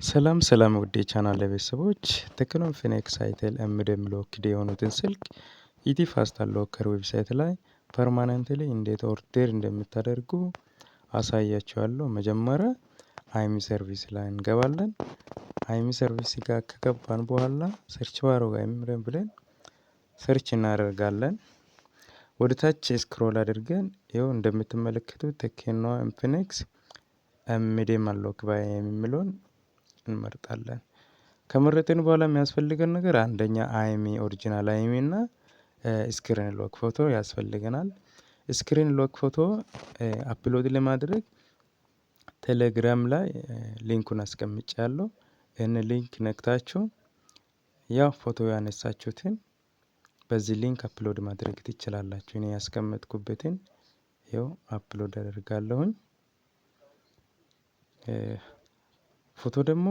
ሰላም ሰላም ውድ የቻናል ቤተሰቦች ቴክኖ ኢንፊኒክስ አይቴል ኤምዲ ሎክድ የሆኑትን ስልክ ኢቲ ፋስት ሎከር ዌብሳይት ላይ ፐርማነንትሊ እንዴት ኦርደር እንደምታደርጉ አሳያችኋለሁ። መጀመሪያ አይሚ ሰርቪስ ላይ እንገባለን። አይሚ ሰርቪስ ጋር ከገባን በኋላ ሰርች ባሩ ጋር የሚረን ብለን ሰርች እናደርጋለን። ወደ ታች ስክሮል አድርገን ይኸው እንደምትመለከቱት ቴክኖ ኢንፊኒክስ ኤምዲ ማሎክ ባይ የሚለውን እንመርጣለን። ከመረጥን በኋላ የሚያስፈልገን ነገር አንደኛ አይሚ ኦሪጂናል አይሚ እና ስክሪን ሎክ ፎቶ ያስፈልገናል። ስክሪን ሎክ ፎቶ አፕሎድ ለማድረግ ቴሌግራም ላይ ሊንኩን አስቀምጫለሁ። ይህንን ሊንክ ነክታችሁ ያው ፎቶ ያነሳችሁትን በዚህ ሊንክ አፕሎድ ማድረግ ትችላላችሁ። እኔ ያስቀመጥኩበትን ይኸው አፕሎድ አደርጋለሁኝ። ፎቶ ደግሞ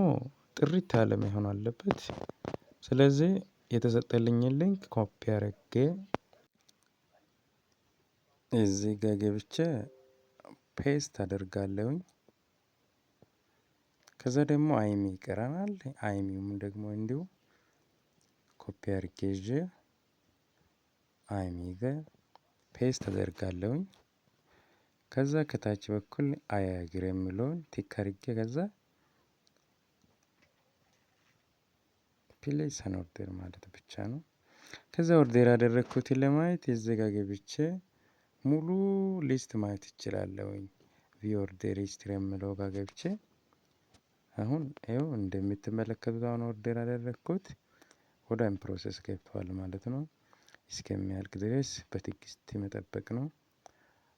ጥርት ያለ መሆን አለበት። ስለዚህ የተሰጠልኝን ሊንክ ኮፒ አድርጌ እዚህ ጋር ገብቼ ፔስት አደርጋለሁኝ። ከዛ ደግሞ አይሚ ይቀረናል። አይሚውም ደግሞ እንዲሁ ኮፒ አድርጌ ይዤ አይሚ ጋር ፔስት አደርጋለሁኝ። ከዛ ከታች በኩል አያግር የሚለውን ቲክ አድርጌ ከዛ ፕሌስ አን ኦርደር ማለት ብቻ ነው። ከዛ ኦርደር ያደረኩትን ለማየት እዚህ ጋር ገብቼ ሙሉ ሊስት ማየት እችላለሁኝ። ቪ ኦርደር ሂስትሪ የሚለው ጋር ገብቼ አሁን ይኸው እንደምትመለከቱት አሁን ኦርደር ያደረኩት ወደ ፕሮሰስ ገብቷል ማለት ነው። እስከሚያልቅ ድረስ በትዕግስት መጠበቅ ነው።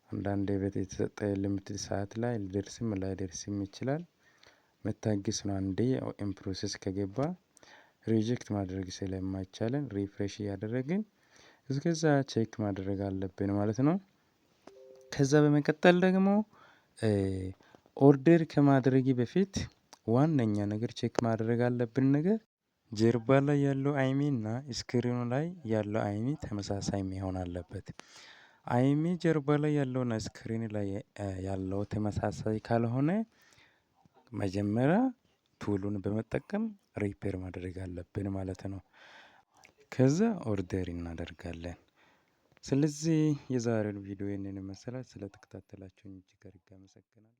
አንዳንዴ የተሰጠ ሊሚትድ ሰዓት ላይ ሊደርስም ላይደርስም ይችላል። መታገስ ነው። አንዴ ኢን ፕሮሰስ ከገባ ሪጀክት ማድረግ ስለማይቻለን ሪፍሬሽ እያደረግን እስከዛ ቼክ ማድረግ አለብን ማለት ነው። ከዛ በመቀጠል ደግሞ ኦርደር ከማድረጊ በፊት ዋነኛ ነገር ቼክ ማድረግ አለብን ነገር ጀርባ ላይ ያለው አይሚ እና ስክሪኑ ላይ ያለው አይሚ ተመሳሳይ መሆን አለበት። አይሚ ጀርባ ላይ ያለውና ስክሪን ላይ ያለው ተመሳሳይ ካልሆነ መጀመሪያ ቱሉን በመጠቀም ሪፔር ማድረግ አለብን ማለት ነው። ከዛ ኦርደር እናደርጋለን። ስለዚህ የዛሬው ቪዲዮ ይህንን ይመስላል። ስለተከታተላችሁኝ እጅግ አድርጌ አመሰግናለሁ።